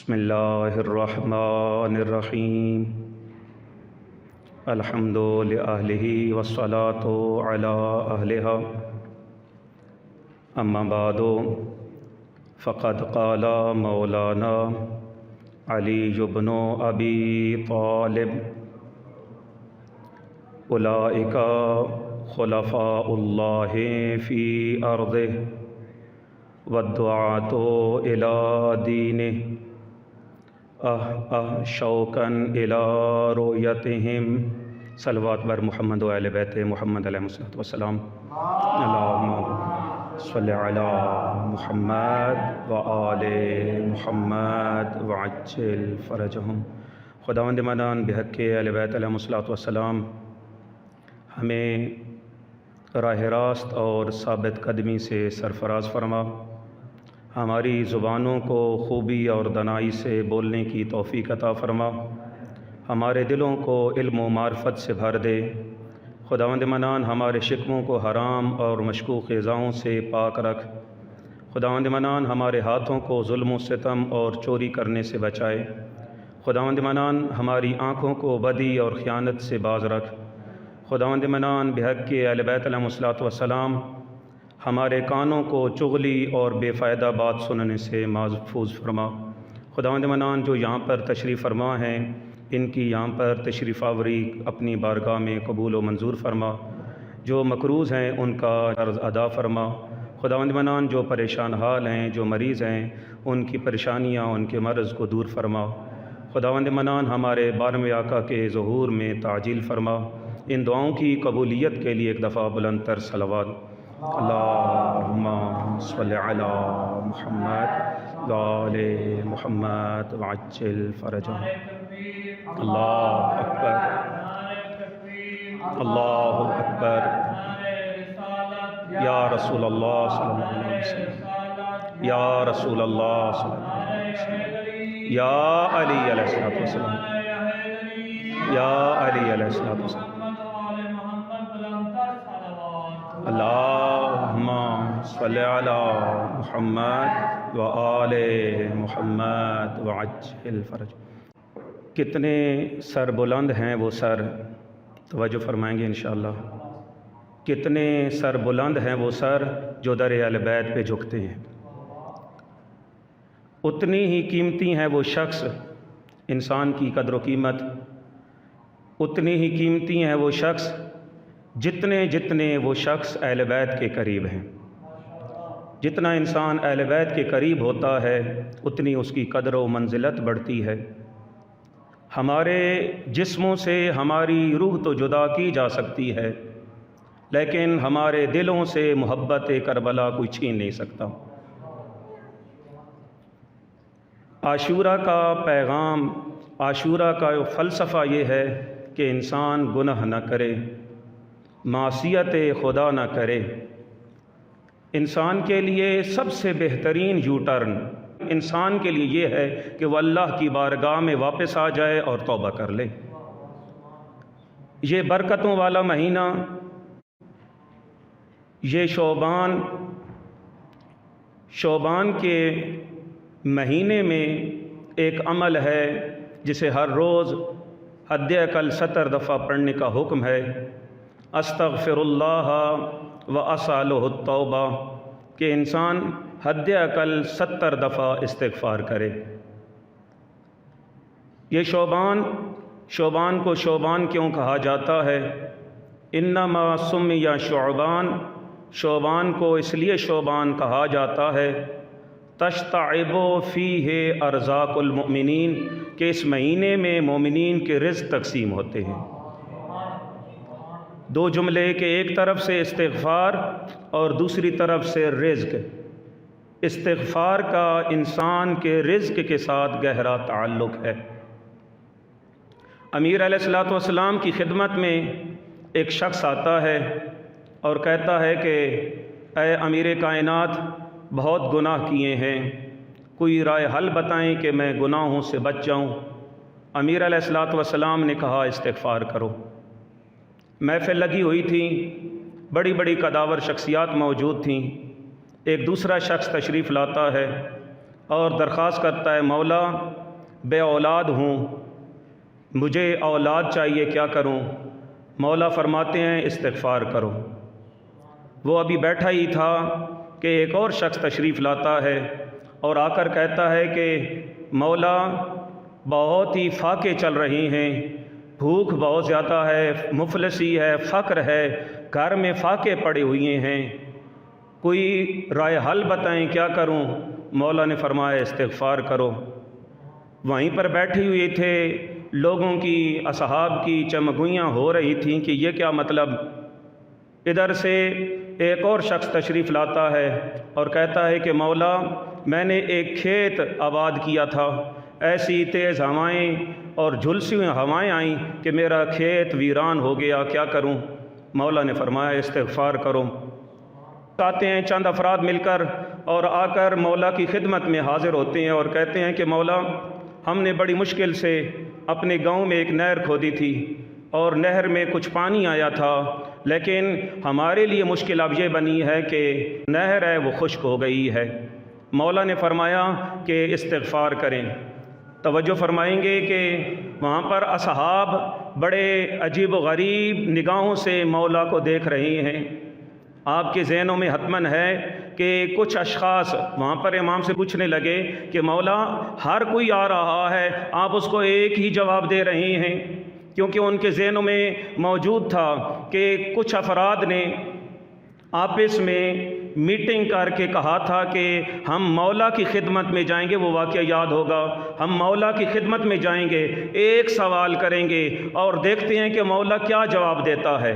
بسم اللہ الرحمن الرحیم الحمد لأہلہ والصلاة علی اہلہا اما بعد فقد قال مولانا علی بن ابی طالب اولئک خلفاء اللہ فی ارضہ والدعاة إلى دینہ شوقا إلى رؤيتهم صلوات بر محمد و اہل بیت محمد علیہ الصلوۃ والسلام اللہم صل علی محمد و آل محمد وعجل فرجہم۔ خداوند منان بحق اہل بیت علیہ الصلوۃ والسلام ہمیں راہ راست اور ثابت قدمی سے سرفراز فرما، ہماری زبانوں کو خوبی اور دانائی سے بولنے کی توفیق عطا فرما، ہمارے دلوں کو علم و معرفت سے بھر دے۔ خداوند منان ہمارے شکموں کو حرام اور مشکوک غذاؤں سے پاک رکھ۔ خداوند منان ہمارے ہاتھوں کو ظلم و ستم اور چوری کرنے سے بچائے۔ خداوند منان ہماری آنکھوں کو بدی اور خیانت سے باز رکھ۔ خداوند منان بحق اہل بیت علیہ الصلوۃ والسلام ہمارے کانوں کو چغلی اور بے فائدہ بات سننے سے محفوظ فرما۔ خداوند منان جو یہاں پر تشریف فرما ہیں، ان کی یہاں پر تشریف آوری اپنی بارگاہ میں قبول و منظور فرما۔ جو مقروض ہیں ان کا قرض ادا فرما۔ خداوند منان جو پریشان حال ہیں، جو مریض ہیں، ان کی پریشانیاں، ان کے مرض کو دور فرما۔ خداوند منان ہمارے 12ویں آقا کے ظہور میں تعجیل فرما۔ ان دعاؤں کی قبولیت کے لیے ایک دفعہ بلند تر صلوات۔ اللہم صلی علی محمد وآل محمد وعجل فرجہم۔ اللہ اکبر، اللہ اکبر، یا رسول اللہ صلی اللہ علیہ وسلم، یا رسول اللہ صلی اللہ علیہ وسلم، یا علی علیہ الصلوۃ والسلام، یا علی علیہ الصلوۃ والسلام۔ اللہم صلی علی محمد وآل محمد وعجل فرجہم۔ کتنے سر بلند ہیں وہ سر، توجہ فرمائیں گے انشاءاللہ، کتنے سر بلند ہیں وہ سر جو در اہل بیت پہ جھکتے ہیں، اتنی ہی قیمتی ہیں وہ شخص، انسان کی قدر و قیمت اتنی ہی قیمتی ہیں وہ شخص جتنے وہ شخص اہل بیت کے قریب ہیں۔ جتنا انسان اہل بیت کے قریب ہوتا ہے اتنی اس کی قدر و منزلت بڑھتی ہے۔ ہمارے جسموں سے ہماری روح تو جدا کی جا سکتی ہے، لیکن ہمارے دلوں سے محبت کربلا کوئی چھین نہیں سکتا۔ عاشورہ کا پیغام، عاشورہ کا فلسفہ یہ ہے کہ انسان گناہ نہ کرے، معصیت خدا نہ کرے۔ انسان کے لیے سب سے بہترین یو ٹرن انسان کے لیے یہ ہے کہ وہ اللہ کی بارگاہ میں واپس آ جائے اور توبہ کر لے۔ یہ برکتوں والا مہینہ، یہ شعبان کے مہینے میں ایک عمل ہے جسے ہر روز حد اقل 70 دفعہ پڑھنے کا حکم ہے۔ استغفر اللہ و اسألہ التوبہ، کہ انسان حد اقل 70 دفعہ استغفار کرے۔ یہ شعبان کو شعبان کیوں کہا جاتا ہے؟ انما سمی شعبان کو اس لیے شعبان کہا جاتا ہے تشتعب فیہ ارزاق المؤمنین، کہ اس مہینے میں مومنین کے رزق تقسیم ہوتے ہیں۔ دو جملے کہ ایک طرف سے استغفار اور دوسری طرف سے رزق۔ استغفار کا انسان کے رزق کے ساتھ گہرا تعلق ہے۔ امیر علیہ الصلوۃ والسلام کی خدمت میں ایک شخص آتا ہے اور کہتا ہے کہ اے امیر کائنات، بہت گناہ کیے ہیں، کوئی رائے حل بتائیں کہ میں گناہوں سے بچ جاؤں۔ امیر علیہ الصلوۃ والسلام نے کہا استغفار کرو۔ محفل لگی ہوئی تھی، بڑی بڑی قداور شخصیات موجود تھیں۔ ایک دوسرا شخص تشریف لاتا ہے اور درخواست کرتا ہے مولا بے اولاد ہوں، مجھے اولاد چاہیے، کیا کروں؟ مولا فرماتے ہیں استغفار کرو۔ وہ ابھی بیٹھا ہی تھا کہ ایک اور شخص تشریف لاتا ہے اور آ کر کہتا ہے کہ مولا بہت ہی فاقے چل رہی ہیں، بھوک بہت زیادہ ہے، مفلسی ہے، فقر ہے، گھر میں فاقے پڑے ہوئے ہیں، کوئی رائے حل بتائیں، کیا کروں؟ مولا نے فرمایا استغفار کرو۔ وہیں پر بیٹھے ہوئے تھے، لوگوں کی، اصحاب کی چمگوئیاں ہو رہی تھیں کہ یہ کیا مطلب۔ ادھر سے ایک اور شخص تشریف لاتا ہے اور کہتا ہے کہ مولا میں نے ایک کھیت آباد کیا تھا، ایسی تیز ہوائیں اور جھلسی ہوئی ہوائیں آئیں کہ میرا کھیت ویران ہو گیا، کیا کروں؟ مولا نے فرمایا استغفار کرو۔ آتے ہیں چند افراد مل کر اور آ کر مولا کی خدمت میں حاضر ہوتے ہیں اور کہتے ہیں کہ مولا ہم نے بڑی مشکل سے اپنے گاؤں میں ایک نہر کھودی تھی اور نہر میں کچھ پانی آیا تھا، لیکن ہمارے لیے مشکل اب یہ بنی ہے کہ نہر ہے وہ خشک ہو گئی ہے۔ مولا نے فرمایا کہ استغفار کریں۔ توجہ فرمائیں گے کہ وہاں پر اصحاب بڑے عجیب و غریب نگاہوں سے مولا کو دیکھ رہے ہیں۔ آپ کے ذہنوں میں حتماً ہے کہ کچھ اشخاص وہاں پر امام سے پوچھنے لگے کہ مولا ہر کوئی آ رہا ہے، آپ اس کو ایک ہی جواب دے رہے ہیں، کیونکہ ان کے ذہنوں میں موجود تھا کہ کچھ افراد نے آپس میں میٹنگ کر کے کہا تھا کہ ہم مولا کی خدمت میں جائیں گے، وہ واقعہ یاد ہوگا، ہم مولا کی خدمت میں جائیں گے، ایک سوال کریں گے اور دیکھتے ہیں کہ مولا کیا جواب دیتا ہے۔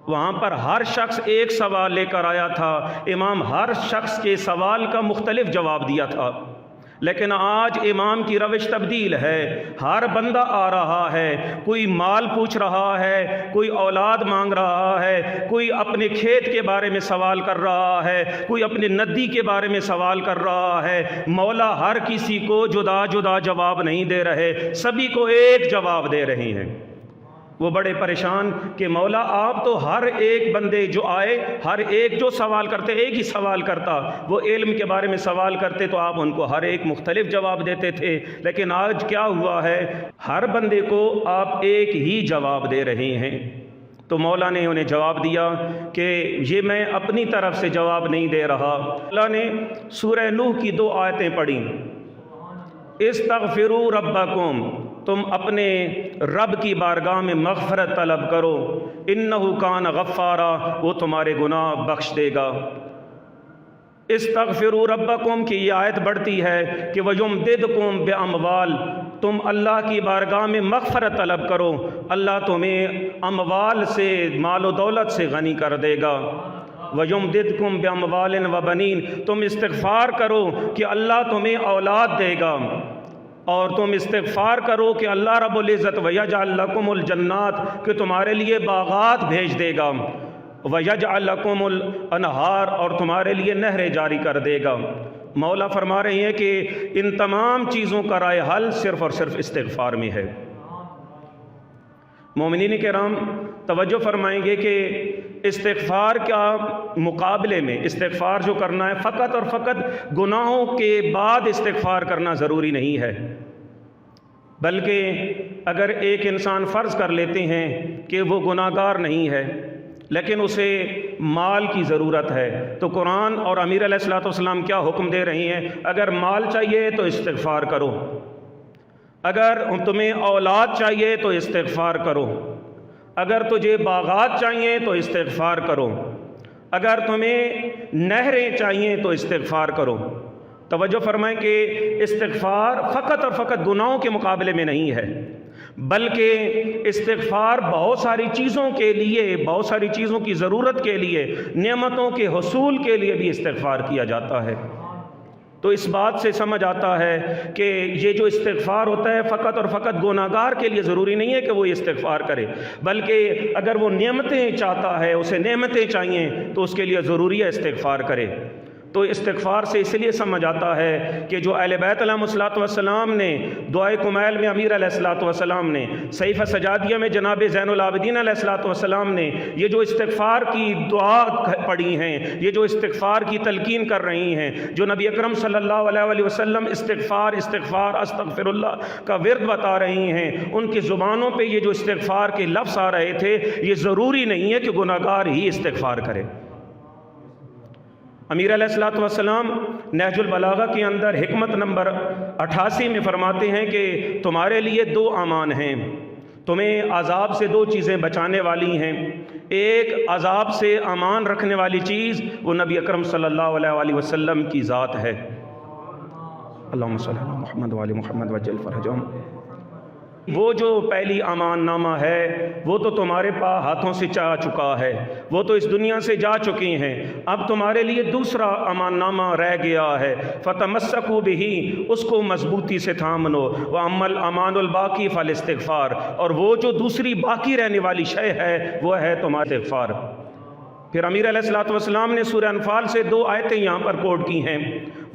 وہاں پر ہر شخص ایک سوال لے کر آیا تھا، امام ہر شخص کے سوال کا مختلف جواب دیا تھا، لیکن آج امام کی روش تبدیل ہے، ہر بندہ آ رہا ہے، کوئی مال پوچھ رہا ہے، کوئی اولاد مانگ رہا ہے، کوئی اپنے کھیت کے بارے میں سوال کر رہا ہے، کوئی اپنے ندی کے بارے میں سوال کر رہا ہے۔ مولا ہر کسی کو جدا جدا جواب نہیں دے رہے، سبھی کو ایک جواب دے رہے ہیں۔ وہ بڑے پریشان کہ مولا آپ تو ہر ایک بندے جو آئے، ہر ایک جو سوال کرتے ایک ہی سوال کرتا، وہ علم کے بارے میں سوال کرتے تو آپ ان کو ہر ایک مختلف جواب دیتے تھے، لیکن آج کیا ہوا ہے، ہر بندے کو آپ ایک ہی جواب دے رہے ہیں۔ تو مولا نے انہیں جواب دیا کہ یہ میں اپنی طرف سے جواب نہیں دے رہا۔ مولا نے سورہ نوح کی 2 آیتیں پڑھی، استغفروا ربکم، تم اپنے رب کی بارگاہ میں مغفرت طلب کرو، انہ کان غفارا، وہ تمہارے گناہ بخش دے گا۔ استغفروا ربکم کی یہ آیت بڑھتی ہے کہ وَيُمْدِدْكُمْ بِأَمْوَالٍ، تم اللہ کی بارگاہ میں مغفرت طلب کرو، اللہ تمہیں اموال سے، مال و دولت سے غنی کر دے گا۔ وَيُمْدِدْكُمْ بِأَمْوَالٍ وَبَنِينَ، تم استغفار کرو کہ اللہ تمہیں اولاد دے گا، اور تم استغفار کرو کہ اللہ رب العزت وَيَجْعَلْ لَكُمُ الْجَنَّاتِ، کہ تمہارے لیے باغات بھیج دے گا، وَيَجْعَلْ لَكُمُ الْأَنْہَارَ، اور تمہارے لیے نہریں جاری کر دے گا۔ مولا فرما رہے ہیں کہ ان تمام چیزوں کا رائے حل صرف اور صرف استغفار میں ہے۔ مومنین کرام توجہ فرمائیں گے کہ استغفار کا مقابلے میں استغفار جو کرنا ہے، فقط اور فقط گناہوں کے بعد استغفار کرنا ضروری نہیں ہے، بلکہ اگر ایک انسان فرض کر لیتے ہیں کہ وہ گناہگار نہیں ہے لیکن اسے مال کی ضرورت ہے، تو قرآن اور امیر علیہ الصلوۃ والسلام کیا حکم دے رہے ہیں؟ اگر مال چاہیے تو استغفار کرو، اگر تمہیں اولاد چاہیے تو استغفار کرو، اگر تجھے باغات چاہیے تو استغفار کرو، اگر تمہیں نہریں چاہیے تو استغفار کرو۔ توجہ فرمائیں کہ استغفار فقط اور فقط گناہوں کے مقابلے میں نہیں ہے، بلکہ استغفار بہت ساری چیزوں کے لیے، بہت ساری چیزوں کی ضرورت کے لیے، نعمتوں کے حصول کے لیے بھی استغفار کیا جاتا ہے۔ تو اس بات سے سمجھ آتا ہے کہ یہ جو استغفار ہوتا ہے فقط اور فقط گناہگار کے لیے ضروری نہیں ہے کہ وہ استغفار کرے، بلکہ اگر وہ نعمتیں چاہتا ہے، اسے نعمتیں چاہیے، تو اس کے لیے ضروری ہے استغفار کرے۔ تو استغفار سے اس لیے سمجھ آتا ہے کہ جو اہل بیت علیہ السلام نے دعائے کمیل میں امیر علیہ السلام نے، صحیفہ سجادیہ میں جناب زین العابدین علیہ السلام نے یہ جو استغفار کی دعا پڑھی ہیں، یہ جو استغفار کی تلقین کر رہی ہیں، جو نبی اکرم صلی اللہ علیہ وسلم استغفار استغفر اللہ کا ورد بتا رہی ہیں، ان کی زبانوں پہ یہ جو استغفار کے لفظ آ رہے تھے، یہ ضروری نہیں ہے کہ گناہ گار ہی استغفار کرے۔ امیر علیہ السلام نہج البلاغہ کے اندر حکمت نمبر 88 میں فرماتے ہیں کہ تمہارے لیے 2 امان ہیں، تمہیں عذاب سے 2 چیزیں بچانے والی ہیں۔ ایک عذاب سے امان رکھنے والی چیز وہ نبی اکرم صلی اللہ علیہ وسلم کی ذات ہے۔ اللہم صلی علی محمد وعلی محمد وعجل فرجہم۔ وہ جو پہلی امان نامہ ہے وہ تو تمہارے پاس ہاتھوں سے جا چکا ہے، وہ تو اس دنیا سے جا چکی ہیں، اب تمہارے لیے دوسرا امان نامہ رہ گیا ہے، فتمسکوا بہ، اس کو مضبوطی سے تھام لو، واما الامان الباقی فالاستغفار، اور وہ جو دوسری باقی رہنے والی شے ہے وہ ہے تمہارا استغفار۔ پھر امیر علیہ السلام نے سورہ انفال سے 2 آیتیں یہاں پر کوٹ کی ہیں،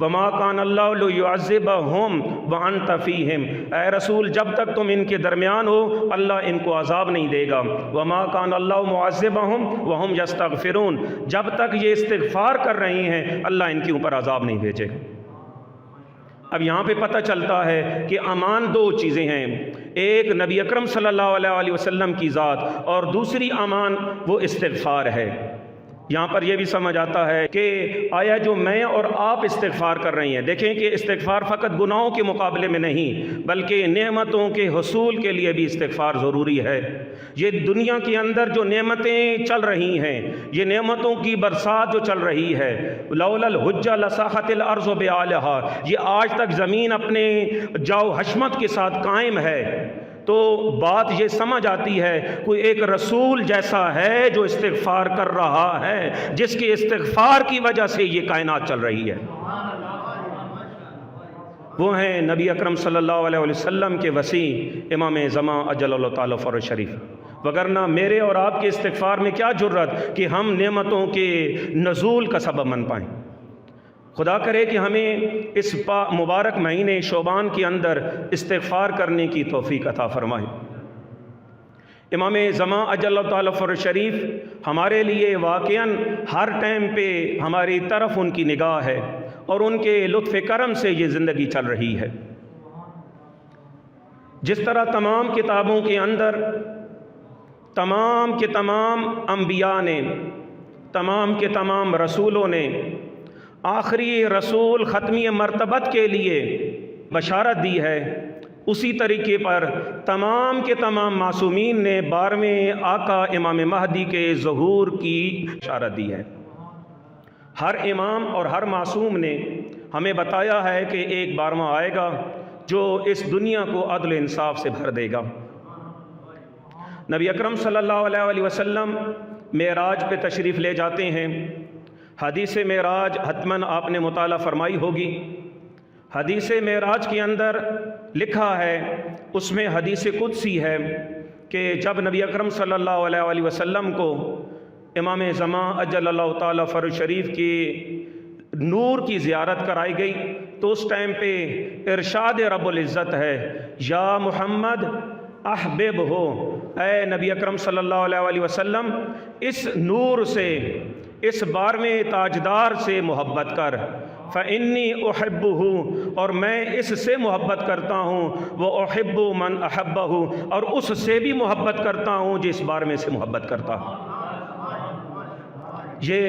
وَمَا كَانَ اللَّهُ لِيُعَذِّبَهُمْ وَأَنْتَ فِيهِمْ، اے رسول جب تک تم ان کے درمیان ہو اللہ ان کو عذاب نہیں دے گا۔ وَمَا كَانَ اللَّهُ مُعَذِّبَهُمْ وَهُمْ يَسْتَغْفِرُونَ، جب تک یہ استغفار کر رہی ہیں اللہ ان کے اوپر عذاب نہیں بھیجے گا۔ اب یہاں پہ پتہ چلتا ہے کہ امان 2 چیزیں ہیں، ایک نبی اکرم صلی اللہ علیہ وسلم کی ذات، اور دوسری امان وہ استغفار ہے۔ یہاں پر یہ بھی سمجھ آتا ہے کہ آیا جو میں اور آپ استغفار کر رہی ہیں، دیکھیں کہ استغفار فقط گناہوں کے مقابلے میں نہیں بلکہ نعمتوں کے حصول کے لیے بھی استغفار ضروری ہے۔ یہ دنیا کے اندر جو نعمتیں چل رہی ہیں، یہ نعمتوں کی برسات جو چل رہی ہے، لولا الحجہ لصاحت الارض بآلہا، یہ آج تک زمین اپنے جاؤ حشمت کے ساتھ قائم ہے۔ تو بات یہ سمجھ آتی ہے کوئی ایک رسول جیسا ہے جو استغفار کر رہا ہے، جس کے استغفار کی وجہ سے یہ کائنات چل رہی ہے، وہ ہیں نبی اکرم صلی اللہ علیہ وسلم کے وسیع امام زمان اجل اللہ تعالی فرہ شریف۔ وگرنہ میرے اور آپ کے استغفار میں کیا جرت کہ ہم نعمتوں کے نزول کا سبب بن پائیں۔ خدا کرے کہ ہمیں اس مبارک مہینے شعبان کے اندر استغفار کرنے کی توفیق عطا فرمائے۔ امام زمان اجل اللہ تعالی فرہ شریف ہمارے لیے واقعاً ہر ٹائم پہ ہماری طرف ان کی نگاہ ہے اور ان کے لطف کرم سے یہ زندگی چل رہی ہے۔ جس طرح تمام کتابوں کے اندر تمام کے تمام انبیاء نے، تمام کے تمام رسولوں نے آخری رسول ختمی مرتبت کے لیے بشارت دی ہے، اسی طریقے پر تمام کے تمام معصومین نے 12ویں آقا امام مہدی کے ظہور کی بشارت دی ہے۔ ہر امام اور ہر معصوم نے ہمیں بتایا ہے کہ ایک 12واں آئے گا جو اس دنیا کو عدل و انصاف سے بھر دے گا۔ نبی اکرم صلی اللہ علیہ وسلم معراج پہ تشریف لے جاتے ہیں۔ حدیث معراج حتماً آپ نے مطالعہ فرمائی ہوگی۔ حدیث معراج کے اندر لکھا ہے، اس میں حدیث قدسی ہے کہ جب نبی اکرم صلی اللہ علیہ وسلم کو امام زمان اجل اللہ تعالی فرہ شریف کی نور کی زیارت کرائی گئی تو اس ٹائم پہ ارشاد رب العزت ہے، یا محمد احبب ہو، اے نبی اکرم صلی اللہ علیہ وسلم اس نور سے، اس 12ویں تاجدار سے محبت کر، فَإِنِّي أُحِبُّهُ، اور میں اس سے محبت کرتا ہوں، وَأُحِبُّ مَنْ أَحَبَّهُ، اور اس سے بھی محبت کرتا ہوں جس 12ویں سے محبت کرتا ہوں۔ یہ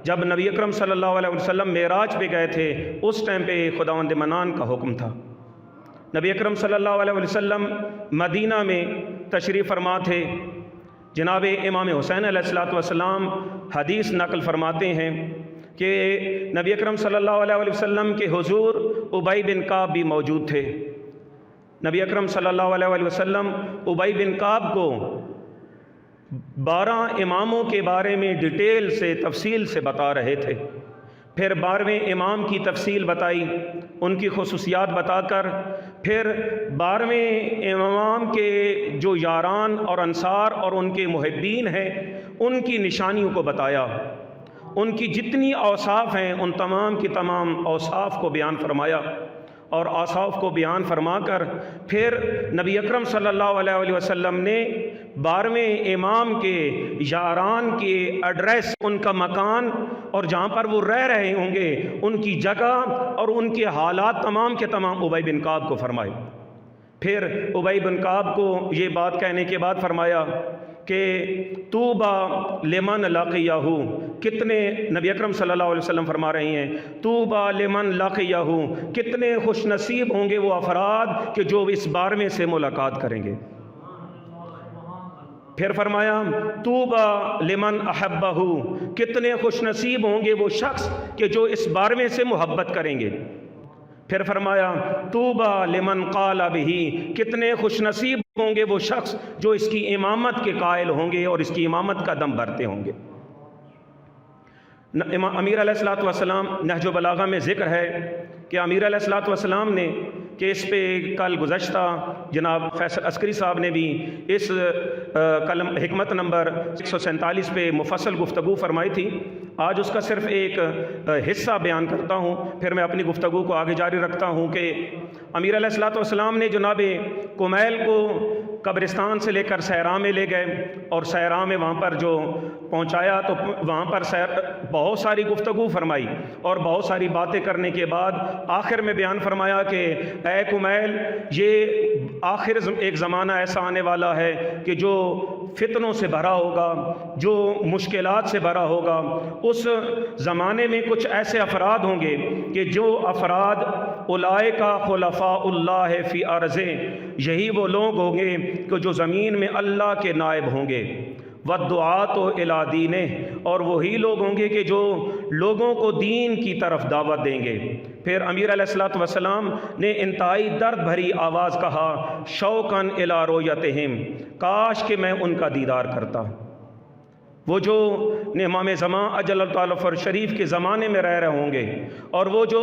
جب نبی اکرم صلی اللہ علیہ وسلم معراج پہ گئے تھے اس ٹائم پہ خداوند منان کا حکم تھا۔ نبی اکرم صلی اللہ علیہ وسلم مدینہ میں تشریف فرما تھے۔ جناب امام حسین علیہ السلام حدیث نقل فرماتے ہیں کہ نبی اکرم صلی اللہ علیہ وسلم کے حضور ابی بن کعب بھی موجود تھے۔ نبی اکرم صلی اللہ علیہ وسلم ابی بن کعب کو 12 اماموں کے بارے میں ڈیٹیل سے تفصیل سے بتا رہے تھے۔ پھر 12ویں امام کی تفصیل بتائی، ان کی خصوصیات بتا کر پھر 12ویں امام کے جو یاران اور انصار اور ان کے محبین ہیں ان کی نشانیوں کو بتایا۔ ان کی جتنی اوصاف ہیں ان تمام کی تمام اوصاف کو بیان فرمایا، اور اوصاف کو بیان فرما کر پھر نبی اکرم صلی اللہ علیہ وسلم نے 12ویں امام کے یاران کے ایڈریس، ان کا مکان اور جہاں پر وہ رہ رہے ہوں گے ان کی جگہ اور ان کے حالات تمام کے تمام ابی بن کعب کو فرمائے۔ پھر ابی بن کعب کو یہ بات کہنے کے بعد فرمایا کہ طوبی لمن لقیہ، کتنے نبی اکرم صلی اللہ علیہ وسلم فرما رہے ہیں طوبی لمن لقیہ، کتنے خوش نصیب ہوں گے وہ افراد کہ جو اس 12ویں سے ملاقات کریں گے۔ پھر فرمایا طوبی لمن احبہ، کتنے خوش نصیب ہوں گے وہ شخص کہ جو اس 12ویں سے محبت کریں گے۔ پھر فرمایا طوبی لمن قال بہ، کتنے خوش نصیب ہوں گے وہ شخص جو اس کی امامت کے قائل ہوں گے اور اس کی امامت کا دم بھرتے ہوں گے۔ امیر علیہ الصلوۃ والسلام، نہج البلاغہ میں ذکر ہے کہ امیر علیہ الصلوۃ والسلام نے کہ اس پہ کل گزشتہ جناب فیصل عسکری صاحب نے بھی اس کلم حکمت نمبر 147 پہ مفصل گفتگو فرمائی تھی۔ آج اس کا صرف ایک حصہ بیان کرتا ہوں، پھر میں اپنی گفتگو کو آگے جاری رکھتا ہوں کہ امیر علیہ الصلوۃ والسلام نے جناب کمیل کو قبرستان سے لے کر صحرا میں لے گئے، اور صحرا میں وہاں پر جو پہنچایا تو وہاں پر بہت ساری گفتگو فرمائی، اور بہت ساری باتیں کرنے کے بعد آخر میں بیان فرمایا کہ اے کمیل، یہ آخر ایک زمانہ ایسا آنے والا ہے کہ جو فتنوں سے بھرا ہوگا، جو مشکلات سے بھرا ہوگا۔ اس زمانے میں کچھ ایسے افراد ہوں گے کہ جو افراد اولئک خلفاء اللہ فی ارضیں، یہی وہ لوگ ہوں گے کہ جو زمین میں اللہ کے نائب ہوں گے، والدعاۃ الی دینہ، اور وہی لوگ ہوں گے کہ جو لوگوں کو دین کی طرف دعوت دیں گے۔ پھر امیر علیہ الصلوۃ والسلام نے انتہائی درد بھری آواز کہا شوقاً الی رؤیتہم، کاش کہ میں ان کا دیدار کرتا۔ وہ جو امام زمان اجل اللہ تعالیٰ فر شریف کے زمانے میں رہ رہے ہوں گے، اور وہ جو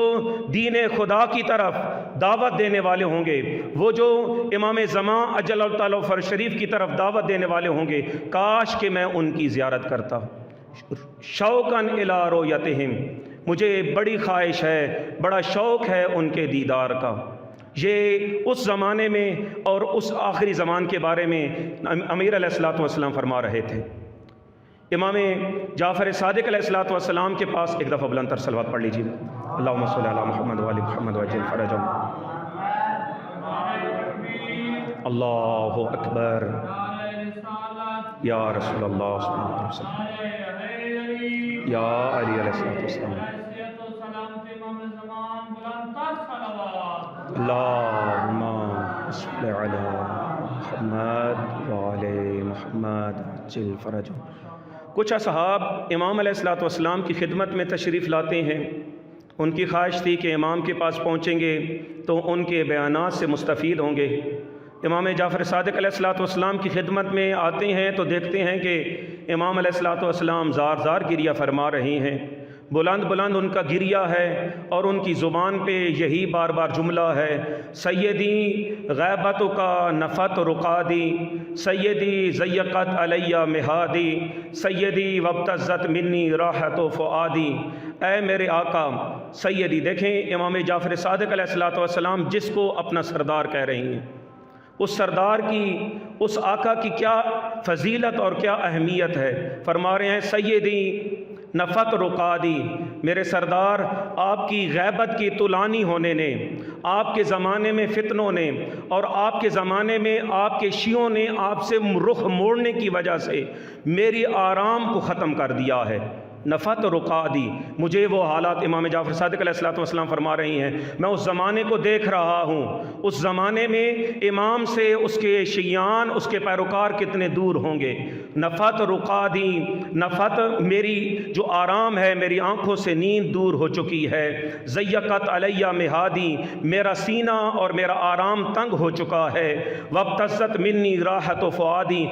دین خدا کی طرف دعوت دینے والے ہوں گے، وہ جو امام زمان اجل اللہ تعالیٰ فر شریف کی طرف دعوت دینے والے ہوں گے، کاش کہ میں ان کی زیارت کرتا۔ شوقاً الی رؤیتہم، مجھے بڑی خواہش ہے، بڑا شوق ہے ان کے دیدار کا۔ یہ اس زمانے میں اور اس آخری زمان کے بارے میں امیر علیہ الصلوۃ والسلام فرما رہے تھے۔ امام جعفر صادق علیہ الصلوۃ والسلام کے پاس ایک دفعہ بلند تر صلوات پڑھ لیجیے، اللہم صلی علی محمد وآل محمد وعجل فرجہم۔ اللہ اکبر، یا رسول اللہ صلی اللہ علیہ وسلم، یا علی علیہ الصلوۃ والسلام، اللہم صلی علی محمد وآل محمد وعجل فرجہم۔ کچھ اصحاب امام علیہ الصلوۃ والسلام کی خدمت میں تشریف لاتے ہیں، ان کی خواہش تھی کہ امام کے پاس پہنچیں گے تو ان کے بیانات سے مستفید ہوں گے۔ امام جعفر صادق علیہ الصلوۃ والسلام کی خدمت میں آتے ہیں تو دیکھتے ہیں کہ امام علیہ الصلوۃ والسلام زار زار گریہ فرما رہے ہیں، بلند بلند ان کا گریہ ہے، اور ان کی زبان پہ یہی بار بار جملہ ہے سیدی غیبت کا نفت رقادی، سیدی ضیقت علیہ مہادی، سیدی وابتزت منی راحت و فؤادی۔ اے میرے آقا سیدی، دیکھیں امام جعفر صادق علیہ الصلوۃ والسلام جس کو اپنا سردار کہہ رہی ہیں، اس سردار کی، اس آقا کی کیا فضیلت اور کیا اہمیت ہے۔ فرما رہے ہیں سیدی نفت رقادی، میرے سردار، آپ کی غیبت کی طولانی ہونے نے، آپ کے زمانے میں فتنوں نے، اور آپ کے زمانے میں آپ کے شیعوں نے آپ سے رخ موڑنے کی وجہ سے میری آرام کو ختم کر دیا ہے۔ نفت رقادی، مجھے وہ حالات، امام جعفر صادق علیہ الصلوۃ والسلام فرما رہی ہیں، میں اس زمانے کو دیکھ رہا ہوں، اس زمانے میں امام سے اس کے شیعان، اس کے پیروکار کتنے دور ہوں گے۔ نفت رقادی، نفت میری جو آرام ہے، میری آنکھوں سے نیند دور ہو چکی ہے۔ ضیقت علیہ مہادی، میرا سینہ اور میرا آرام تنگ ہو چکا ہے۔ وابتزت منی راحت و فؤادی،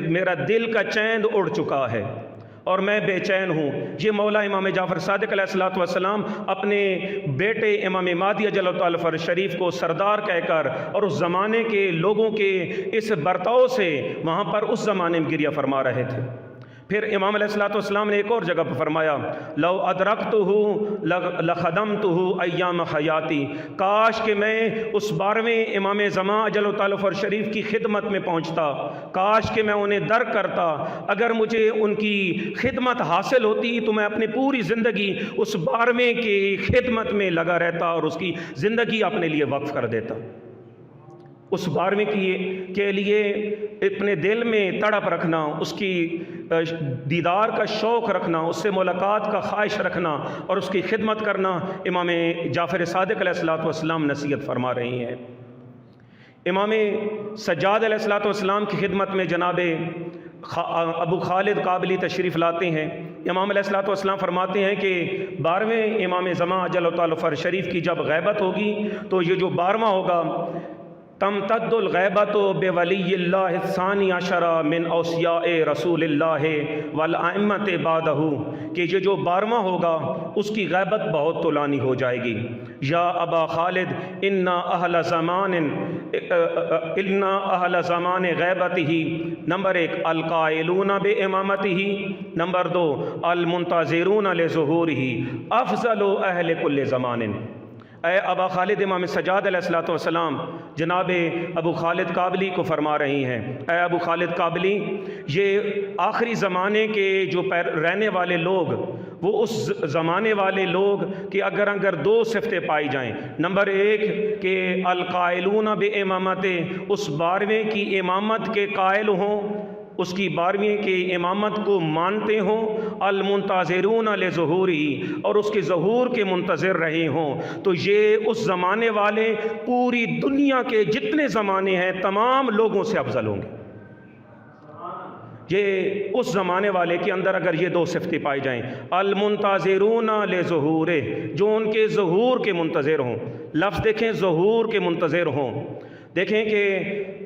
میرا دل کا چین اڑ چکا ہے اور میں بے چین ہوں۔ یہ مولا امام جعفر صادق علیہ الصلوۃ والسلام اپنے بیٹے امام مہدی اجل اللہ تعالیٰ فرج شریف کو سردار کہہ کر اور اس زمانے کے لوگوں کے اس برتاؤ سے وہاں پر اس زمانے میں گریہ فرما رہے تھے۔ پھر امام علیہ الصلوۃ والسلام نے ایک اور جگہ پر فرمایا لو ادرکتہ لخدمتہ ایام حیاتی، کاش کہ میں اس 12ویں امام زمان اجل تعالی فر شریف کی خدمت میں پہنچتا، کاش کہ میں انہیں درک کرتا، اگر مجھے ان کی خدمت حاصل ہوتی تو میں اپنی پوری زندگی اس 12ویں کی خدمت میں لگا رہتا اور اس کی زندگی اپنے لیے وقف کر دیتا۔ اس 12ویں کے لیے اپنے دل میں تڑپ رکھنا، اس کی دیدار کا شوق رکھنا، اس سے ملاقات کا خواہش رکھنا اور اس کی خدمت کرنا امام جعفر صادق علیہ الصلوۃ والسلام نصیحت فرما رہی ہیں۔ امام سجاد علیہ الصلوۃ والسلام کی خدمت میں جناب ابو خالد قابلی تشریف لاتے ہیں۔ امام علیہ الصلوۃ والسلام فرماتے ہیں کہ 12ویں امام زمان اجل تعالی فر شریف کی جب غیبت ہوگی تو یہ جو 12واں ہوگا، تمتد الغیبت بولی اللہ الثانی عشر من اوصیاء رسول اللہ والائمۃ بعدہ، کہ یہ جو 12واں ہوگا اس کی غیبت بہت طولانی ہو جائے گی۔ یا ابا خالد ان اہل زمان غیبتہ، نمبر 1 القائلون بامامتہ، نمبر 2 المنتظرون لظہورہ افضل اہل کل زمان۔ اے ابا خالد امام سجاد علیہ الصلوۃ والسلام جناب ابو خالد قابلی کو فرما رہی ہیں، اے ابو خالد قابلی، یہ آخری زمانے کے جو رہنے والے لوگ، وہ اس زمانے والے لوگ کہ اگر 2 صفتیں پائی جائیں، نمبر 1 کہ القائلون بامامت، اس 12ویں کی امامت کے قائل ہوں، اس کی 12ویں کی امامت کو مانتے ہوں، المنتظرون لظہورہ، اور اس کے ظہور کے منتظر رہے ہوں، تو یہ اس زمانے والے پوری دنیا کے جتنے زمانے ہیں تمام لوگوں سے افضل ہوں گے۔ یہ اس زمانے والے کے اندر اگر یہ 2 صفتیں پائی جائیں، المنتظرون لظہورہ، جو ان کے ظہور کے منتظر ہوں، لفظ دیکھیں ظہور کے منتظر ہوں۔ دیکھیں کہ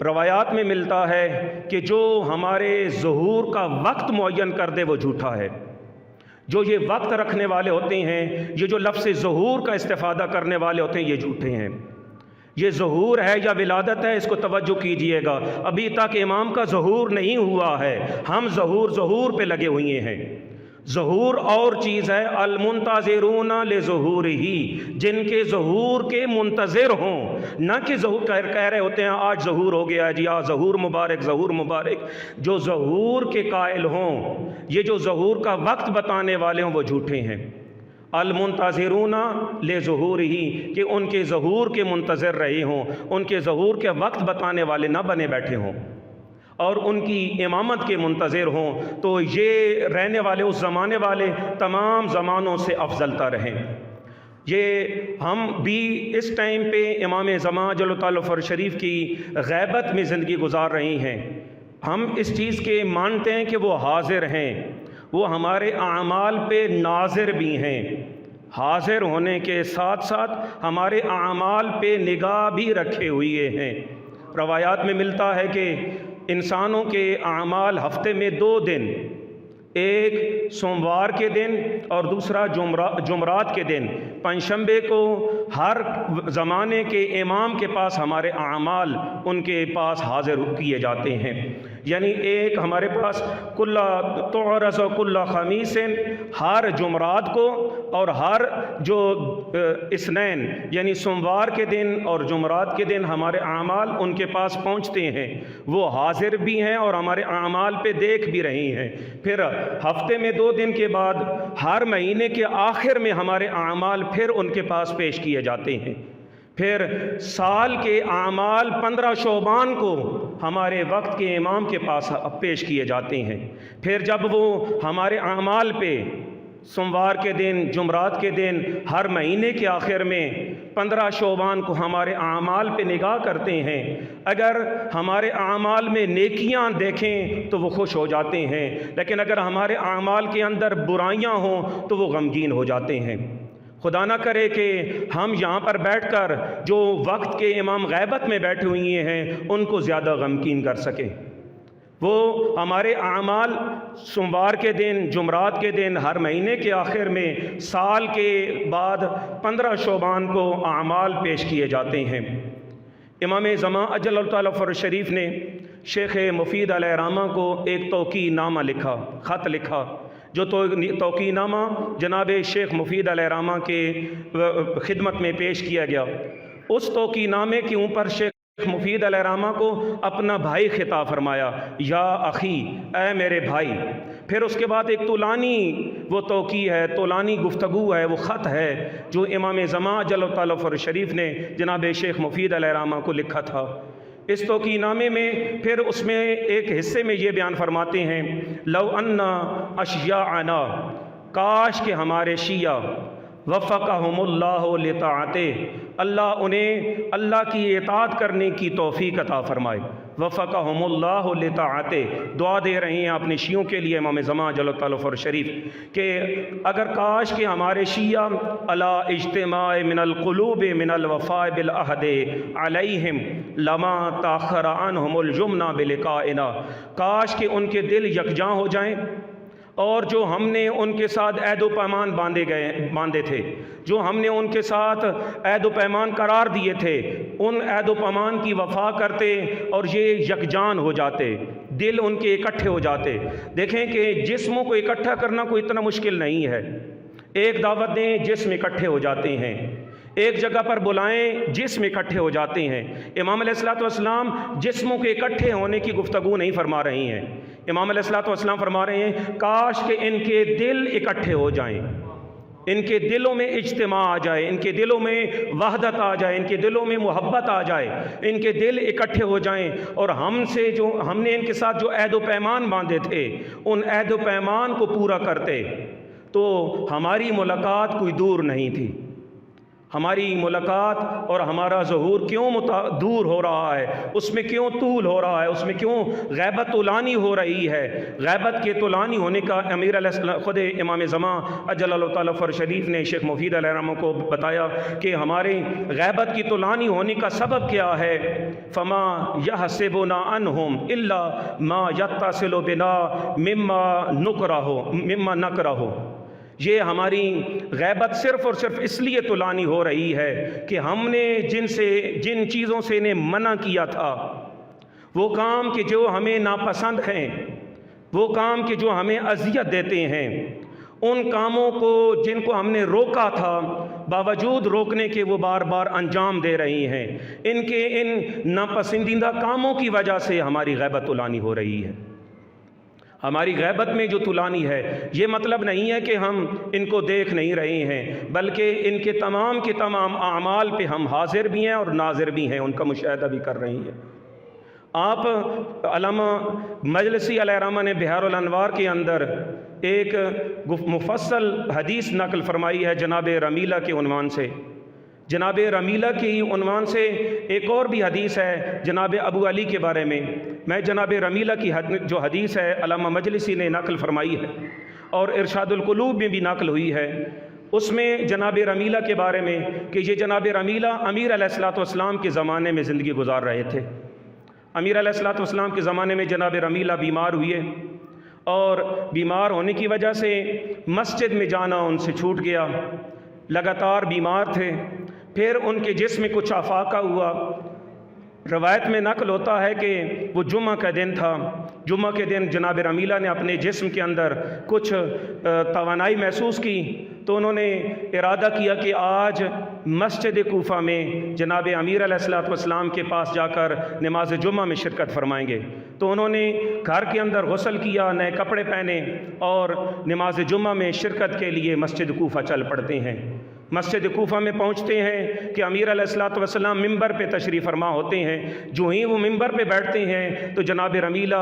روایات میں ملتا ہے کہ جو ہمارے ظہور کا وقت معین کر دے وہ جھوٹا ہے۔ جو یہ وقت رکھنے والے ہوتے ہیں، یہ جو لفظ ظہور کا استفادہ کرنے والے ہوتے ہیں، یہ جھوٹے ہیں۔ یہ ظہور ہے یا ولادت ہے، اس کو توجہ کیجئے گا، ابھی تک امام کا ظہور نہیں ہوا ہے، ہم ظہور پہ لگے ہوئے ہیں۔ ظہور اور چیز ہے، المنتظرون لظہورہ، جن کے ظہور کے منتظر ہوں، نہ کہ ظہور کہہ رہے ہوتے ہیں آج ظہور ہو گیا جی، آج ظہور مبارک ظہور مبارک۔ جو ظہور کے قائل ہوں، یہ جو ظہور کا وقت بتانے والے ہوں، وہ جھوٹے ہیں۔ المنتظرون لظہورہ، کہ ان کے ظہور کے منتظر رہے ہوں، ان کے ظہور کے وقت بتانے والے نہ بنے بیٹھے ہوں اور ان کی امامت کے منتظر ہوں، تو یہ رہنے والے اس زمانے والے تمام زمانوں سے افضل تر ہیں۔ یہ ہم بھی اس ٹائم پہ امام زمان جل تعالی فر شریف کی غیبت میں زندگی گزار رہی ہیں۔ ہم اس چیز کے مانتے ہیں کہ وہ حاضر ہیں، وہ ہمارے اعمال پہ ناظر بھی ہیں، حاضر ہونے کے ساتھ ساتھ ہمارے اعمال پہ نگاہ بھی رکھے ہوئے ہیں۔ روایات میں ملتا ہے کہ انسانوں کے اعمال ہفتے میں 2 دن، ایک سوموار کے دن اور دوسرا جمعرات کے دن، پنجشنبے کو ہر زمانے کے امام کے پاس ہمارے اعمال ان کے پاس حاضر کیے جاتے ہیں۔ یعنی ایک ہمارے پاس تعرض کل خمیس، ہر جمعرات کو، اور ہر جو اثنین یعنی سوموار کے دن اور جمعرات کے دن ہمارے اعمال ان کے پاس پہنچتے ہیں، وہ حاضر بھی ہیں اور ہمارے اعمال پہ دیکھ بھی رہی ہیں۔ پھر ہفتے میں 2 دن کے بعد ہر مہینے کے آخر میں ہمارے اعمال پھر ان کے پاس پیش کیے جاتے ہیں۔ پھر سال کے اعمال 15 شعبان کو ہمارے وقت کے امام کے پاس پیش کیے جاتے ہیں۔ پھر جب وہ ہمارے اعمال پہ سوموار کے دن، جمعرات کے دن، ہر مہینے کے آخر میں 15 شعبان کو ہمارے اعمال پہ نگاہ کرتے ہیں، اگر ہمارے اعمال میں نیکیاں دیکھیں تو وہ خوش ہو جاتے ہیں، لیکن اگر ہمارے اعمال کے اندر برائیاں ہوں تو وہ غمگین ہو جاتے ہیں۔ خدا نہ کرے کہ ہم یہاں پر بیٹھ کر جو وقت کے امام غیبت میں بیٹھے ہوئے ہیں ان کو زیادہ غمگین کر سکیں۔ وہ ہمارے اعمال سوموار کے دن، جمعرات کے دن، ہر مہینے کے آخر میں، سال کے بعد 15 شعبان کو اعمال پیش کیے جاتے ہیں۔ امام زمان اجل تعالی فرج شریف نے شیخ مفید علیہ الرحمہ کو ایک توقیع نامہ لکھا، خط لکھا، جو توقیع نامہ جناب شیخ مفید علیہ الرحمہ کے خدمت میں پیش کیا گیا۔ اس توقیع نامے کے اوپر شیخ مفید علیہ الرحمہ کو اپنا بھائی خطاب فرمایا، یا اخی، اے میرے بھائی۔ پھر اس کے بعد ایک طولانی وہ توقیع ہے، طولانی گفتگو ہے، وہ خط ہے جو امام زمان جل تعالیٰ فر شریف نے جناب شیخ مفید علیہ الرحمہ کو لکھا تھا۔ اس توقیع نامے میں پھر اس میں ایک حصے میں یہ بیان فرماتے ہیں، لو ان اشیاءنا، کاش کہ ہمارے شیعہ، وفقہم اللہ لطاعتہ، اللہ انہیں اللہ کی اطاعت کرنے کی توفیق عطا فرمائے۔ وفقہم اللہ لطاعتہ، دعا دے رہے ہیں اپنے شیعوں کے لیے امام زمان جل تعالیٰ فر شریف کہ اگر کاش کہ ہمارے شیعہ علی اجتماع من القلوب من الوفاء بالعہد علیہم لما تاخر عنہم الجمنہ بلقائنا، کاش کہ ان کے دل یکجاں ہو جائیں، اور جو ہم نے ان کے ساتھ عہد و پیمان باندھے تھے، جو ہم نے ان کے ساتھ عہد و پیمان قرار دیے تھے، ان عہد و پیمان کی وفا کرتے اور یہ یکجان ہو جاتے، دل ان کے اکٹھے ہو جاتے۔ دیکھیں کہ جسموں کو اکٹھا کرنا کوئی اتنا مشکل نہیں ہے، ایک دعوت دیں جسم اکٹھے ہو جاتے ہیں، ایک جگہ پر بلائیں جسم اکٹھے ہو جاتے ہیں۔ امام علیہ السلام جسموں کے اکٹھے ہونے کی گفتگو نہیں فرما رہی ہیں، امام علیہ السلام فرما رہے ہیں کاش کہ ان کے دل اکٹھے ہو جائیں، ان کے دلوں میں اجتماع آ جائے، ان کے دلوں میں وحدت آ جائے، ان کے دلوں میں محبت آ جائے، ان کے دل اکٹھے ہو جائیں، اور ہم نے ان کے ساتھ جو عہد و پیمان باندھے تھے ان عہد و پیمان کو پورا کرتے، تو ہماری ملاقات کوئی دور نہیں تھی۔ ہماری ملاقات اور ہمارا ظہور کیوں دور ہو رہا ہے، اس میں کیوں طول ہو رہا ہے، اس میں کیوں غیبت طولانی ہو رہی ہے؟ غیبت کے طولانی ہونے کا امیر علیہ السلام خود امام زمان اجل اللہ تعالیٰ فر شریف نے شیخ مفید علیہ الرحمہ کو بتایا کہ ہمارے غیبت کی طولانی ہونے کا سبب کیا ہے، فما یحسبنا عنہم الا ما یتصل بنا مما نکرہ، یہ ہماری غیبت صرف اور صرف اس لیے طولانی ہو رہی ہے کہ ہم نے جن چیزوں سے انہیں منع کیا تھا، وہ کام کہ جو ہمیں ناپسند ہیں، وہ کام کہ جو ہمیں اذیت دیتے ہیں، ان کاموں کو جن کو ہم نے روکا تھا، باوجود روکنے کے وہ بار بار انجام دے رہی ہیں۔ ان ناپسندیدہ کاموں کی وجہ سے ہماری غیبت طولانی ہو رہی ہے۔ ہماری غیبت میں جو طولانی ہے، یہ مطلب نہیں ہے کہ ہم ان کو دیکھ نہیں رہے ہیں، بلکہ ان کے تمام اعمال پہ ہم حاضر بھی ہیں اور ناظر بھی ہیں، ان کا مشاہدہ بھی کر رہے ہیں۔ آپ علامہ مجلسی علیہ الرحمہ نے بحار الانوار کے اندر ایک مفصل حدیث نقل فرمائی ہے جناب رمیلہ کے عنوان سے۔ جناب رمیلہ کی عنوان سے ایک اور بھی حدیث ہے جناب ابو علی کے بارے میں جناب رمیلہ کی جو حدیث ہے علامہ مجلسی نے نقل فرمائی ہے اور ارشاد القلوب میں بھی نقل ہوئی ہے۔ اس میں جناب رمیلہ کے بارے میں کہ یہ جناب رمیلہ امیر علیہ السلام کے زمانے میں زندگی گزار رہے تھے۔ امیر علیہ السلام کے زمانے میں جناب رمیلہ بیمار ہوئے، اور بیمار ہونے کی وجہ سے مسجد میں جانا ان سے چھوٹ گیا، لگاتار بیمار تھے۔ پھر ان کے جسم میں کچھ افاقہ ہوا۔ روایت میں نقل ہوتا ہے کہ وہ جمعہ کا دن تھا، جمعہ کے دن جناب رمیلہ نے اپنے جسم کے اندر کچھ توانائی محسوس کی، تو انہوں نے ارادہ کیا کہ آج مسجد کوفہ میں جناب امیر علیہ السلام کے پاس جا کر نماز جمعہ میں شرکت فرمائیں گے۔ تو انہوں نے گھر کے اندر غسل کیا، نئے کپڑے پہنے اور نماز جمعہ میں شرکت کے لیے مسجد کوفہ چل پڑتے ہیں۔ مسجد کوفہ میں پہنچتے ہیں کہ امیر علیہ السلام ممبر پہ تشریف فرما ہوتے ہیں۔ جو ہی وہ ممبر پہ بیٹھتے ہیں تو جناب رمیلہ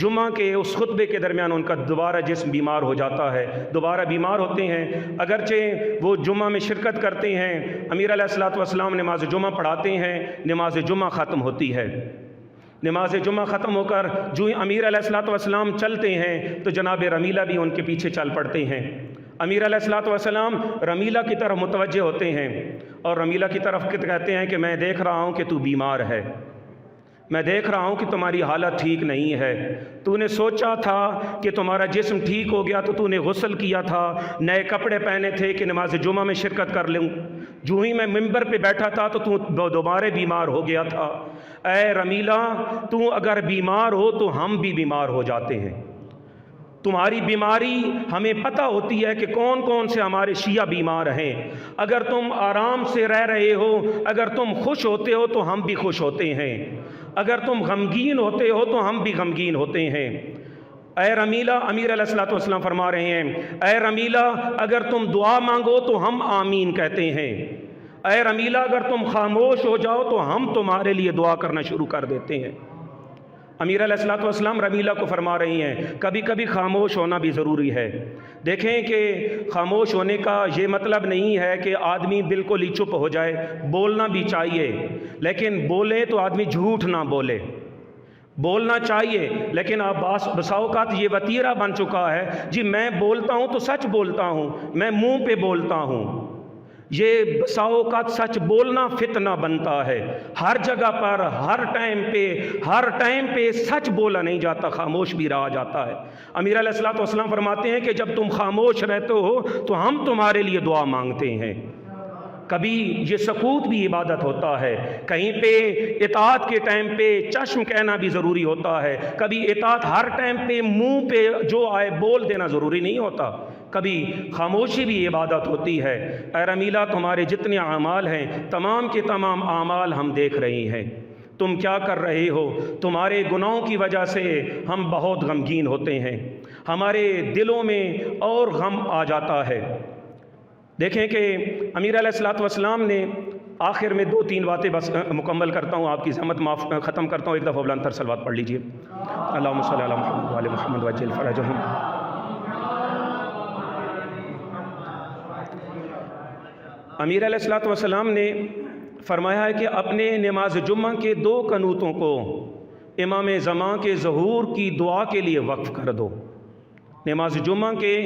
جمعہ کے اس خطبے کے درمیان ان کا دوبارہ جسم بیمار ہو جاتا ہے، دوبارہ بیمار ہوتے ہیں۔ اگرچہ وہ جمعہ میں شرکت کرتے ہیں، امیر علیہ السلام نماز جمعہ پڑھاتے ہیں، نماز جمعہ ختم ہوتی ہے۔ نماز جمعہ ختم ہو کر جو ہی امیر علیہ السلام چلتے ہیں تو جناب رمیلہ بھی ان کے پیچھے چل پڑتے ہیں۔ امیر علیہ السلام رمیلہ کی طرف متوجہ ہوتے ہیں اور رمیلہ کی طرف کہتے ہیں کہ میں دیکھ رہا ہوں کہ تو بیمار ہے، میں دیکھ رہا ہوں کہ تمہاری حالت ٹھیک نہیں ہے، تو نے سوچا تھا کہ تمہارا جسم ٹھیک ہو گیا تو نے غسل کیا تھا، نئے کپڑے پہنے تھے کہ نماز جمعہ میں شرکت کر لوں، جو ہی میں ممبر پہ بیٹھا تھا تو دوبارہ بیمار ہو گیا تھا۔ اے رمیلا تو اگر بیمار ہو تو ہم بھی بیمار ہو جاتے ہیں، تمہاری بیماری ہمیں پتہ ہوتی ہے کہ کون کون سے ہمارے شیعہ بیمار ہیں، اگر تم آرام سے رہ رہے ہو، اگر تم خوش ہوتے ہو تو ہم بھی خوش ہوتے ہیں، اگر تم غمگین ہوتے ہو تو ہم بھی غمگین ہوتے ہیں۔ اے رمیلا، امیر علیہ الصلوۃ والسلام فرما رہے ہیں، اے رمیلا اگر تم دعا مانگو تو ہم آمین کہتے ہیں، اے رمیلا اگر تم خاموش ہو جاؤ تو ہم تمہارے لیے دعا کرنا شروع کر دیتے ہیں۔ امیر علیہ الصلوۃ والسلام رمیلا کو فرما رہی ہیں کبھی کبھی خاموش ہونا بھی ضروری ہے۔ دیکھیں کہ خاموش ہونے کا یہ مطلب نہیں ہے کہ آدمی بالکل ہی چپ ہو جائے، بولنا بھی چاہیے، لیکن بولیں تو آدمی جھوٹ نہ بولے، بولنا چاہیے، لیکن اب بسا اوقات یہ وتیرہ بن چکا ہے جی میں بولتا ہوں تو سچ بولتا ہوں، میں منہ پہ بولتا ہوں۔ یہ بسا اوقات سچ بولنا فتنہ بنتا ہے، ہر جگہ پر ہر ٹائم پہ سچ بولا نہیں جاتا، خاموش بھی رہا جاتا ہے۔ امیر علیہ الصلوۃ والسلام فرماتے ہیں کہ جب تم خاموش رہتے ہو تو ہم تمہارے لیے دعا مانگتے ہیں۔ کبھی یہ سکوت بھی عبادت ہوتا ہے، کہیں پہ اطاعت کے ٹائم پہ چشم کہنا بھی ضروری ہوتا ہے، کبھی اطاعت ہر ٹائم پہ منہ پہ جو آئے بول دینا ضروری نہیں ہوتا، کبھی خاموشی بھی عبادت ہوتی ہے۔ اے رمیلا تمہارے جتنے اعمال ہیں تمام کے تمام اعمال ہم دیکھ رہے ہیں، تم کیا کر رہے ہو، تمہارے گناہوں کی وجہ سے ہم بہت غمگین ہوتے ہیں، ہمارے دلوں میں اور غم آ جاتا ہے۔ دیکھیں کہ امیر علیہ الصلوۃ والسلام نے آخر میں 2-3 باتیں بس مکمل کرتا ہوں، آپ کی زحمت معاف ختم کرتا ہوں، ایک دفعہ بلند تر صلوات پڑھ لیجئے۔ اللہم صلی علی محمد وعلی محمد وعجل فرجہم۔ امیر علیہ الصلوۃ والسلام نے فرمایا ہے کہ اپنے نماز جمعہ کے 2 قنوتوں کو امام زمان کے ظہور کی دعا کے لیے وقف کر دو۔ نماز جمعہ کے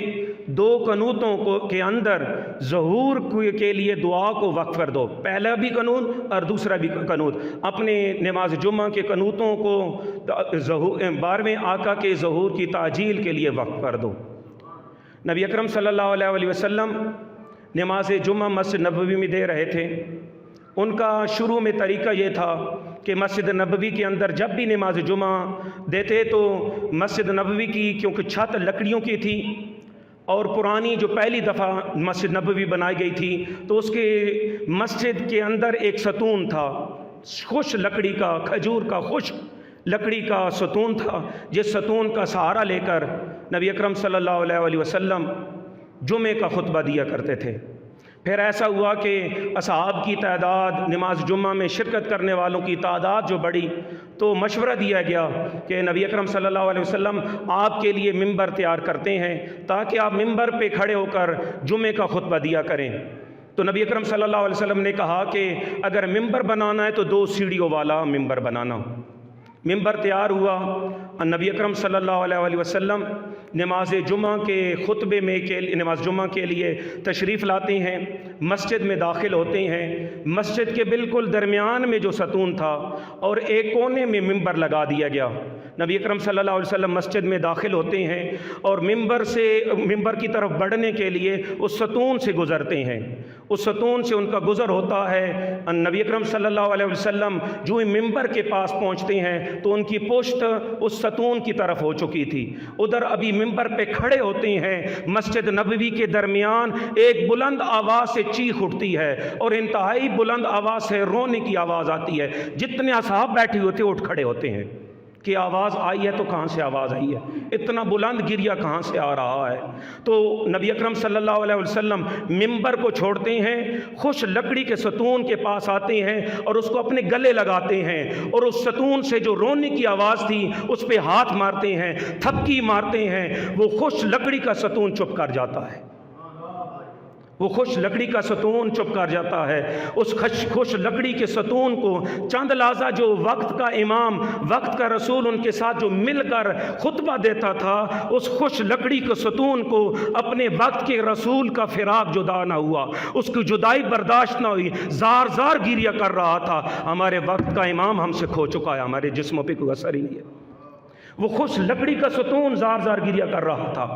2 قنوتوں کے اندر ظہور کے لیے دعا کو وقف کر دو، پہلا بھی قنوت اور دوسرا بھی قنوت، اپنے نماز جمعہ کے قنوتوں کو 12ویں آقا کے ظہور کی تعجیل کے لیے وقف کر دو۔ نبی اکرم صلی اللہ علیہ وسلم نماز جمعہ مسجد نبوی میں دے رہے تھے، ان کا شروع میں طریقہ یہ تھا کہ مسجد نبوی کے اندر جب بھی نماز جمعہ دیتے تو مسجد نبوی کی کیونکہ چھت لکڑیوں کی تھی اور پرانی جو پہلی دفعہ مسجد نبوی بنائی گئی تھی تو اس کے مسجد کے اندر ایک ستون تھا، خوش لکڑی کا، کھجور کا خشک لکڑی کا ستون تھا، جس ستون کا سہارا لے کر نبی اکرم صلی اللہ علیہ وسلم جمعے کا خطبہ دیا کرتے تھے۔ پھر ایسا ہوا کہ اصحاب کی تعداد، نماز جمعہ میں شرکت کرنے والوں کی تعداد جو بڑھی تو مشورہ دیا گیا کہ نبی اکرم صلی اللہ علیہ وسلم آپ کے لیے ممبر تیار کرتے ہیں تاکہ آپ ممبر پہ کھڑے ہو کر جمعے کا خطبہ دیا کریں۔ تو نبی اکرم صلی اللہ علیہ وسلم نے کہا کہ اگر ممبر بنانا ہے تو 2 سیڑھیوں والا ممبر بنانا۔ ممبر تیار ہوا، نبی اکرم صلی اللہ علیہ وسلم نماز جمعہ کے خطبے میں نماز جمعہ کے لیے تشریف لاتے ہیں، مسجد میں داخل ہوتے ہیں، مسجد کے بالکل درمیان میں جو ستون تھا اور ایک کونے میں ممبر لگا دیا گیا۔ نبی اکرم صلی اللہ علیہ وسلم مسجد میں داخل ہوتے ہیں اور ممبر کی طرف بڑھنے کے لیے اس ستون سے گزرتے ہیں، اس ستون سے ان کا گزر ہوتا ہے۔ نبی اکرم صلی اللہ علیہ وسلم جو ہی ممبر کے پاس پہنچتے ہیں تو ان کی پشت اس ستون کی طرف ہو چکی تھی، ادھر ابھی ممبر پہ کھڑے ہوتے ہیں، مسجد نبوی کے درمیان ایک بلند آواز سے چیخ اٹھتی ہے اور انتہائی بلند آواز سے رونے کی آواز آتی ہے، جتنے اصحاب بیٹھے ہوتے اٹھ کھڑے ہوتے ہیں کہ آواز آئی ہے تو کہاں سے آواز آئی ہے، اتنا بلند گریہ کہاں سے آ رہا ہے۔ تو نبی اکرم صلی اللہ علیہ وسلم ممبر کو چھوڑتے ہیں، خوش لکڑی کے ستون کے پاس آتے ہیں اور اس کو اپنے گلے لگاتے ہیں اور اس ستون سے جو رونے کی آواز تھی اس پہ ہاتھ مارتے ہیں، تھپکی مارتے ہیں، وہ خوش لکڑی کا ستون چپ کر جاتا ہے، وہ خوش لکڑی کا ستون چپ کر جاتا ہے۔ اس خوش لکڑی کے ستون کو چند لحظہ جو وقت کا امام، وقت کا رسول ان کے ساتھ جو مل کر خطبہ دیتا تھا، اس خوش لکڑی کے ستون کو اپنے وقت کے رسول کا فراق جدا نہ ہوا، اس کی جدائی برداشت نہ ہوئی، زار زار گریہ کر رہا تھا۔ ہمارے وقت کا امام ہم سے کھو چکا ہے، ہمارے جسموں پہ کوئی اثر ہی نہیں ہے۔ وہ خوش لکڑی کا ستون زار زار گریہ کر رہا تھا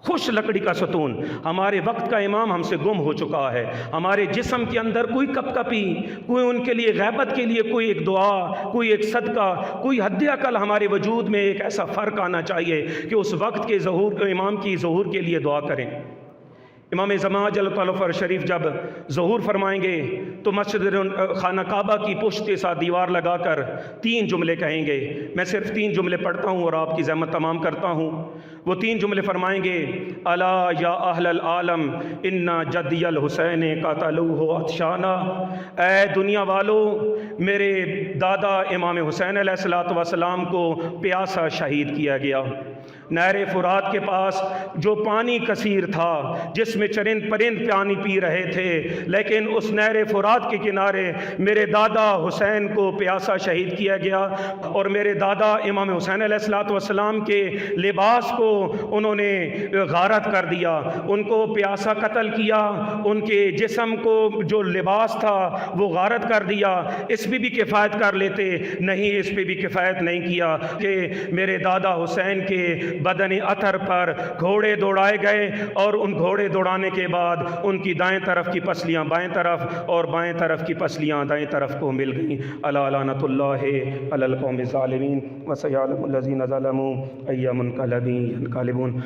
خوش لکڑی کا ستون، ہمارے وقت کا امام ہم سے گم ہو چکا ہے۔ ہمارے جسم کے اندر کوئی کپ کپی، کوئی ان کے لیے غیبت کے لیے کوئی ایک دعا، کوئی ایک صدقہ، کوئی حد اقل ہمارے وجود میں ایک ایسا فرق آنا چاہیے کہ اس وقت کے ظہور کو امام کی ظہور کے لیے دعا کریں۔ امام زمان جل تعالیٰ فر شریف جب ظہور فرمائیں گے تو مسجد خانہ کعبہ کی پشت کے ساتھ دیوار لگا کر 3 جملے کہیں گے۔ میں صرف 3 جملے پڑھتا ہوں اور آپ کی زحمت تمام کرتا ہوں۔ وہ 3 جملے فرمائیں گے، الا یا اہل العالم ان جدی الحسین قاتلوہ عطشانا، اے دنیا والو، میرے دادا امام حسین علیہ السلام کو پیاسا شہید کیا گیا۔ نہر فرات کے پاس جو پانی کثیر تھا، جس میں چرند پرند پانی پی رہے تھے، لیکن اس نہر فرات کے کنارے میرے دادا حسین کو پیاسا شہید کیا گیا، اور میرے دادا امام حسین علیہ السلام کے لباس کو انہوں نے غارت کر دیا، ان کو پیاسا قتل کیا، ان کے جسم کو جو لباس تھا وہ غارت کر دیا۔ اس پہ بھی کفایت کر لیتے، نہیں، اس پہ بھی کفایت نہیں کیا کہ میرے دادا حسین کے بدن اطہر پر گھوڑے دوڑائے گئے، اور ان گھوڑے دوڑانے کے بعد ان کی دائیں طرف کی پسلیاں بائیں طرف اور بائیں طرف کی پسلیاں دائیں طرف کو مل گئیں۔ الا لعنۃ اللہ علی القوم الظالمین وسیعلم الذین ظلموا ای منقلب ینقلبون۔